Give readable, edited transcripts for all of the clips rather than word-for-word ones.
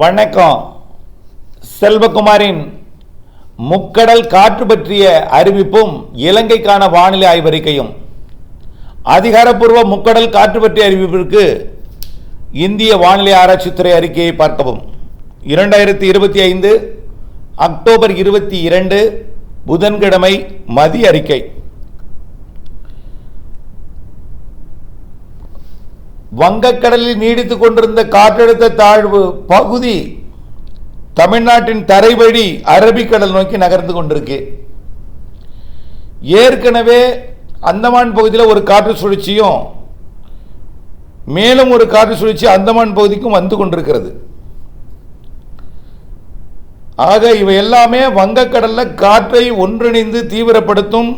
வணக்கம். செல்வகுமாரின் முக்கடல் காற்று பற்றிய அறிவிப்பும் இலங்கைக்கான வானிலை ஆய்வறிக்கையும். அதிகாரப்பூர்வ முக்கடல் காற்று பற்றிய அறிவிப்பிற்கு இந்திய வானிலை ஆராய்ச்சித்துறை அறிக்கையை பார்க்கவும். 2025 அக்டோபர் 22 புதன்கிழமை மதிய அறிக்கை. வங்கக்கடலில் நீடித்துக் கொண்டிருந்த காற்றழுத்த தாழ்வு பகுதி தமிழ்நாட்டின் தரைவழி அரபிக்கடல் நோக்கி நகர்ந்து கொண்டிருக்கு. ஏற்கனவே அந்தமான் பகுதியில் ஒரு காற்று சுழற்சியும் மேலும் ஒரு காற்று சுழற்சி அந்தமான் பகுதிக்கும் வந்து கொண்டிருக்கிறது. ஆக இவை எல்லாமே வங்கக்கடல்ல காற்றை ஒன்றிணைந்து தீவிரப்படுத்தும்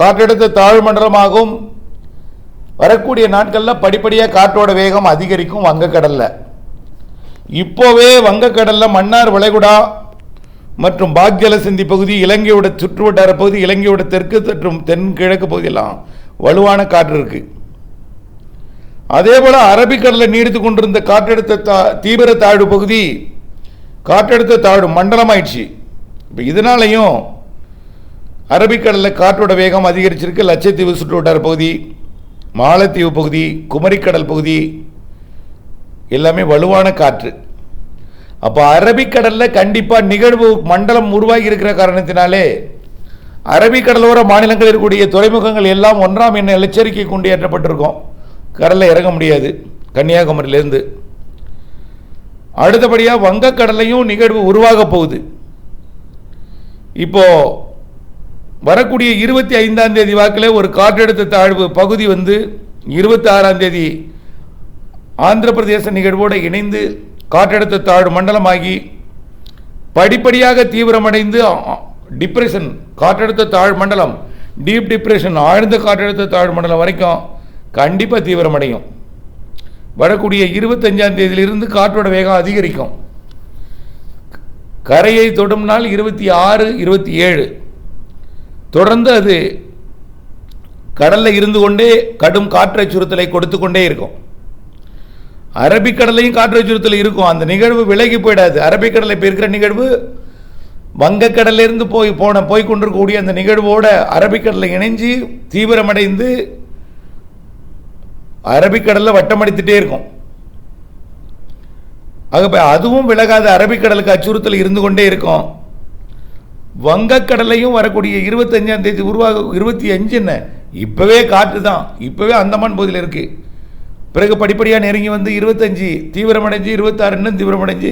காற்றழுத்த தாழ்வு மண்டலமாகும். வரக்கூடிய நாட்களில் படிப்படியாக காற்றோட வேகம் அதிகரிக்கும். வங்கக்கடல்ல இப்போவே வங்கக்கடல்ல மன்னார் வளைகுடா மற்றும் பாக்ஜலசந்தி பகுதி, இலங்கையோட சுற்றுவட்டார பகுதி, இலங்கையோட தெற்கு மற்றும் தென்கிழக்கு பகுதியெல்லாம் வலுவான காற்று இருக்கு. அதே போல அரபிக்கடலில் நீடித்துக் கொண்டிருந்த காற்றழுத்த தீவிர தாழ்வு பகுதி காற்றழுத்த தாழ்வு மண்டலம் ஆயிடுச்சு. இப்போ இதனாலையும் அரபிக்கடலில் காற்றோட வேகம் அதிகரிச்சிருக்கு. லட்சத்தீவு சுற்றுவட்டார பகுதி, மாலத்தீவு பகுதி, குமரிக்கடல் பகுதி எல்லாமே வலுவான காற்று. அப்போ அரபிக்கடலில் கண்டிப்பாக நிகழ்வு மண்டலம் உருவாகி இருக்கிற காரணத்தினாலே அரபிக்கடலோர மாநிலங்களில் இருக்கக்கூடிய துறைமுகங்கள் எல்லாம் 1ஆம் எண்ண எச்சரிக்கை கொண்டு ஏற்றப்பட்டிருக்கும். கடலில் இறங்க முடியாது கன்னியாகுமரியிலேருந்து. அடுத்தபடியாக வங்கக்கடலையும் நிகழ்வு உருவாக போகுது. இப்போ வரக்கூடிய 25ஆம் தேதி வாக்கில் ஒரு காற்றழுத்த தாழ்வு பகுதி வந்து 26ஆம் தேதி ஆந்திர பிரதேச நிகழ்வோடு இணைந்து காற்றழுத்த தாழ்வு மண்டலமாகி படிப்படியாக தீவிரமடைந்து டிப்ரெஷன் காற்றழுத்த தாழ்வு மண்டலம், டீப் டிப்ரெஷன் ஆழ்ந்த காற்றழுத்த தாழ்வு மண்டலம் வரைக்கும் கண்டிப்பாக தீவிரமடையும். வரக்கூடிய 25ஆம் தேதியிலிருந்து காற்றோட வேகம் அதிகரிக்கும். கரையை தொடும் நாள் 26, 27. தொடர்ந்து அது கடலில் இருந்து கொண்டே கடும் காற்று அச்சுறுத்தலை கொடுத்து கொண்டே இருக்கும். அரபிக்கடலையும் காற்று அச்சுறுத்தல் இருக்கும். அந்த நிகழ்வு விலகி போயிடாது. அரபிக்கடலை இப்போ இருக்கிற நிகழ்வு வங்கக்கடலிலிருந்து போய் கொண்டிருக்கக்கூடிய அந்த நிகழ்வோட அரபிக்கடலை இணைஞ்சு தீவிரமடைந்து அரபிக்கடலில் வட்டமடித்துட்டே இருக்கும். ஆக அதுவும் விலகாத அரபிக்கடலுக்கு அச்சுறுத்தல் இருந்து கொண்டே இருக்கும். வங்கக்கடலையும் வரக்கூடிய 25ஆம் தேதி உருவாக 25 என்ன இப்போவே காற்று தான், இப்போவே அந்தமான் பகுதியில் இருக்கு. பிறகு படிப்படியாக நெருங்கி வந்து 25 தீவிரமடைஞ்சு 26 இன்னும் தீவிரமடைஞ்சு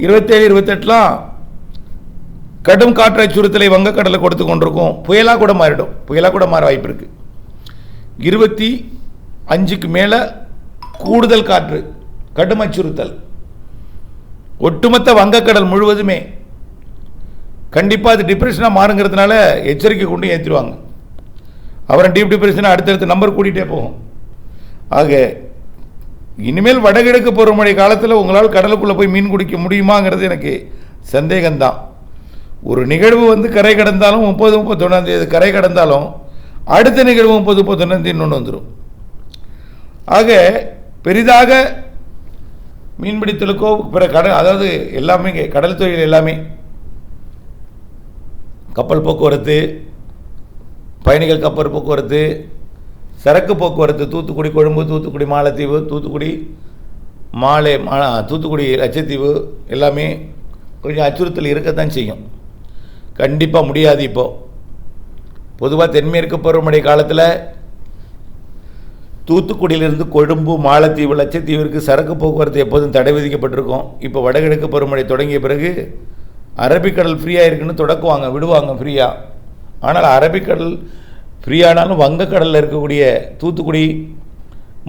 27, 28லாம் கடும் காற்று அச்சுறுத்தலை வங்கக்கடலை கொடுத்து கொண்டிருக்கும். புயலாக கூட மாறிடும். புயலாக கூட மாற வாய்ப்பு இருக்கு. 25க்கு மேலே கூடுதல் காற்று கடும் அச்சுறுத்தல் ஒட்டுமொத்த வங்கக்கடல் முழுவதுமே கண்டிப்பாக அது டிப்ரெஷனாக மாறுங்கிறதுனால எச்சரிக்கை கொண்டு ஏற்றிடுவாங்க. அப்புறம் டீப் டிப்ரெஷனாக அடுத்தடுத்த நம்பர் கூட்டிகிட்டே போகும். ஆக இனிமேல் வடகிழக்கு பருவமழை காலத்தில் உங்களால் கடலுக்குள்ளே போய் மீன் குடிக்க முடியுமாங்கிறது எனக்கு சந்தேகம்தான். ஒரு நிகழ்வு வந்து கரை கடந்தாலும் 30, 31ஆம் தேதி கரை கடந்தாலும் அடுத்த நிகழ்வு 30, 31ஆம் தேதி இன்னொன்று வந்துடும். ஆக பெரிதாக மீன்பிடித்தலுக்கோ பிற கடல், அதாவது எல்லாமே கடல் தொழில் எல்லாமே கப்பல் போக்குவரத்து, பயணிகள் கப்பல் போக்குவரத்து, சரக்கு போக்குவரத்து, தூத்துக்குடி கொழும்பு, தூத்துக்குடி மாலத்தீவு, தூத்துக்குடி தூத்துக்குடி லட்சத்தீவு எல்லாமே கொஞ்சம் அச்சுறுத்தல் இருக்கத்தான் செய்யும். கண்டிப்பாக முடியாது. இப்போது பொதுவாக தென்மேற்கு பருவமழை காலத்தில் தூத்துக்குடியிலிருந்து கொழும்பு, மாலத்தீவு, லட்சத்தீவிற்கு சரக்கு போக்குவரத்து எப்போதும் தடை விதிக்கப்பட்டிருக்கும். இப்போ வடகிழக்கு பருவமழை தொடங்கிய பிறகு அரபிக்கடல் ஃப்ரீயாக இருக்குன்னு தொடக்குவாங்க, விடுவாங்க ஃப்ரீயாக. ஆனால் அரபிக்கடல் ஃப்ரீயானாலும் வங்கக்கடலில் இருக்கக்கூடிய தூத்துக்குடி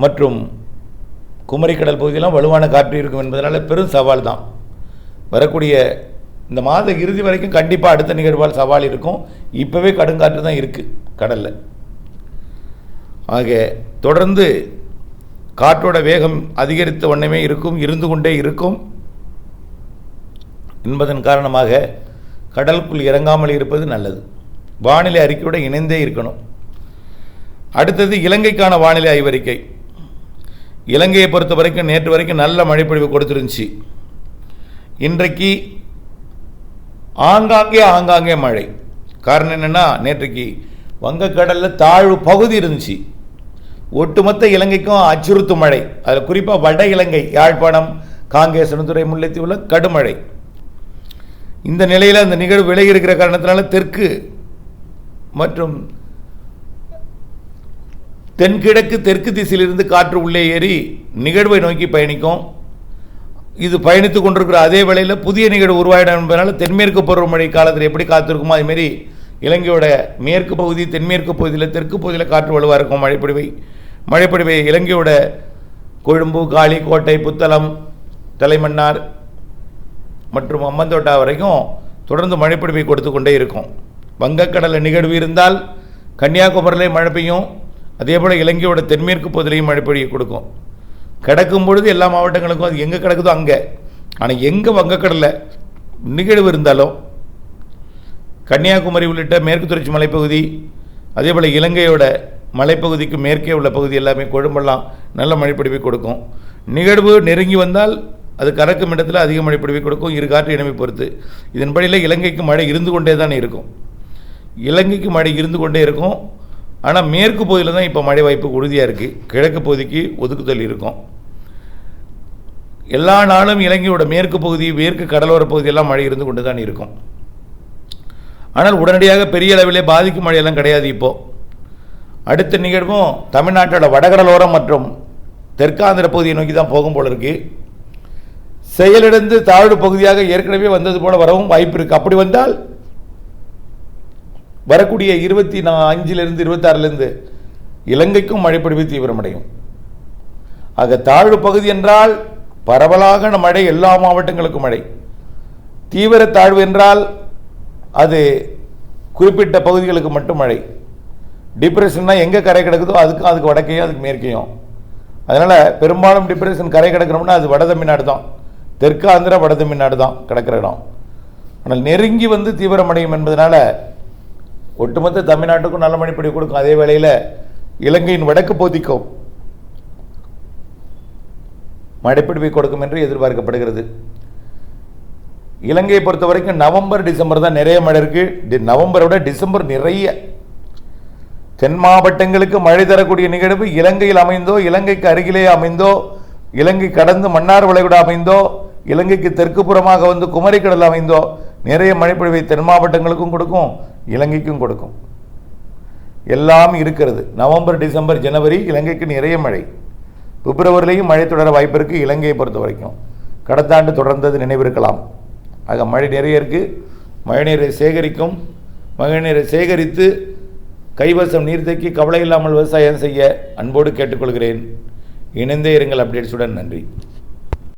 மற்றும் குமரிக்கடல் பகுதியெல்லாம் வலுவான காற்று இருக்கும் என்பதனால பெரும் சவால் தான். வரக்கூடிய இந்த மாத இறுதி வரைக்கும் கண்டிப்பாக அடுத்த நிகழ்வால் சவால் இருக்கும். இப்போவே கடுங்காற்று தான் இருக்குது கடலில். ஆக தொடர்ந்து காற்றோட வேகம் அதிகரித்த வண்ணமே இருக்கும், இருந்து கொண்டே இருக்கும் என்பதன் காரணமாக கடலுக்குள் இறங்காமல் இருப்பது நல்லது. வானிலை அறிக்கையோடு இணைந்தே இருக்கணும். அடுத்தது இலங்கைக்கான வானிலை ஆய்வறிக்கை. இலங்கையை பொறுத்த வரைக்கும் நேற்று வரைக்கும் நல்ல மழைப்பொழிவு கொடுத்துருந்துச்சு. இன்றைக்கு ஆங்காங்கே மழை. காரணம் என்னென்னா, நேற்றைக்கு வங்கக்கடலில் தாழ்வு பகுதி இருந்துச்சு. ஒட்டுமொத்த இலங்கைக்கும் அச்சுறுத்தும் மழை. அதில் குறிப்பாக வட இலங்கை, யாழ்ப்பாணம், காங்கேசனத்துறை, முல்லைத்தீவுல கடுமழை. இந்த நிலையில் அந்த நிகழ்வு விலகி இருக்கிற காரணத்தினால தெற்கு மற்றும் தென்கிழக்கு தெற்கு திசையிலிருந்து காற்று உள்ளே ஏறி நிகழ்வை நோக்கி பயணிக்கும். இது பயணித்து கொண்டிருக்கிற அதே வேளையில் புதிய நிகழ்வு உருவாயிடும் என்பதனால தென்மேற்கு பருவமழை காலத்தில் எப்படி காத்திருக்குமோ அதுமாரி இலங்கையோட மேற்கு பகுதி, தென்மேற்கு பகுதியில், தெற்கு பகுதியில் காற்று வலுவாக இருக்கும். மழைப்பொழிவை இலங்கையோட கொழும்பு, காலி, கோட்டை, புத்தளம், தலைமன்னார் மற்றும் அம்மந்தோட்டா வரைக்கும் தொடர்ந்து மழைப்பொழிவை கொடுத்து கொண்டே இருக்கும். வங்கக்கடலில் நிகழ்வு இருந்தால் கன்னியாகுமரியிலே மழை பெய்யும். அதே போல் இலங்கையோட தென்மேற்கு பகுதியிலையும் மழைப்பொழிவை கொடுக்கும். கிடக்கும் பொழுது எல்லா மாவட்டங்களுக்கும் அது எங்கே கிடக்குதோ அங்கே. ஆனால் எங்கே வங்கக்கடலில் நிகழ்வு இருந்தாலும் கன்னியாகுமரி உள்ளிட்ட மேற்கு தொடர்ச்சி மலைப்பகுதி, அதே போல் இலங்கையோட மலைப்பகுதிக்கு மேற்கே உள்ள பகுதி எல்லாமே, கொழும்பெல்லாம் நல்ல மழைப்பொழிவை கொடுக்கும். நிகழ்வு நெருங்கி வந்தால் அது கறக்கும் இடத்துல அதிக மழைப்பொழிவை கொடுக்கும், இரு காற்று இணைமை பொறுத்து. இதன்படியில் இலங்கைக்கு மழை இருந்து கொண்டே தான் இருக்கும். இலங்கைக்கு மழை இருந்து கொண்டே இருக்கும். ஆனால் மேற்கு பகுதியில் தான் இப்போ மழை வாய்ப்பு உறுதியாக இருக்குது. கிழக்கு பகுதிக்கு ஒதுக்குதல் இருக்கும். எல்லா நாளும் இலங்கையோட மேற்கு பகுதி, மேற்கு கடலோர பகுதியெல்லாம் மழை இருந்து கொண்டு தான் இருக்கும். ஆனால் உடனடியாக பெரிய அளவிலே பாதிக்கும் மழையெல்லாம் கிடையாது. இப்போது அடுத்த நிகழ்வும் தமிழ்நாட்டோட வடகடலோரம் மற்றும் தெற்காந்திர பகுதியை நோக்கி தான் போகும் போல இருக்கு. செயலிழந்து தாழ்வு பகுதியாக ஏற்கனவே வந்தது போல வரவும் வாய்ப்பு இருக்குது. அப்படி வந்தால் வரக்கூடிய 25 26 இலங்கைக்கும் மழைப்பொழிவு தீவிரமடையும். ஆக தாழ்வு பகுதி என்றால் பரவலாக மழை, எல்லா மாவட்டங்களுக்கும் மழை. தீவிர தாழ்வு என்றால் அது குறிப்பிட்ட பகுதிகளுக்கு மட்டும் மழை. டிப்ரெஷன்னா எங்கே கரை கிடக்குதோ அதுக்கு வடக்கையும் அதுக்கு மேற்கையும். அதனால் பெரும்பாலும் டிப்ரெஷன் கரை கிடக்கிறோம்னா அது வட தமிழ்நாடு தான், தெற்கு ஆந்திரா வட தமிழ்நாடு தான் கிடக்கிற இடம். ஆனால் நெருங்கி வந்து தீவிரமடையும் என்பதனால ஒட்டுமொத்த தமிழ்நாட்டுக்கும் நல்ல மழைப்பொழிவு கொடுக்கும். அதே வேளையில் இலங்கையின் வடக்கு பகுதிக்கும் மழைப்பொழிவை கொடுக்கும் என்று எதிர்பார்க்கப்படுகிறது. இலங்கையை பொறுத்த வரைக்கும் நவம்பர், டிசம்பர் தான் நிறைய மழை இருக்குது. நவம்பரை விட டிசம்பர் நிறைய. தென் மாவட்டங்களுக்கு மழை தரக்கூடிய நிகழ்வு இலங்கையில் அமைந்தோ, இலங்கைக்கு அருகிலே அமைந்தோ, இலங்கை கடந்து மன்னார் வளைகுடா அமைந்தோ, இலங்கைக்கு தெற்கு புறமாக வந்து குமரிக்கடல் அமைந்தோ நிறைய மழைப்பொழிவை தென் மாவட்டங்களுக்கும் கொடுக்கும், இலங்கைக்கும் கொடுக்கும். எல்லாம் இருக்கிறது. நவம்பர், டிசம்பர், ஜனவரி இலங்கைக்கு நிறைய மழை. பிப்ரவரியிலையும் மழை தொடர வாய்ப்பு இருக்குது இலங்கையை பொறுத்த வரைக்கும். கடந்த ஆண்டு தொடர்ந்தது நினைவிருக்கலாம். ஆக மழை நிறைய இருக்குது. மழைநீரை சேகரிக்கும். மழைநீரை சேகரித்து கைவசம் நீர் தேக்கி கவலை இல்லாமல் விவசாயம் செய்ய அன்போடு கேட்டுக்கொள்கிறேன். இணைந்தே இருங்கள் அப்டேட்ஸுடன். நன்றி.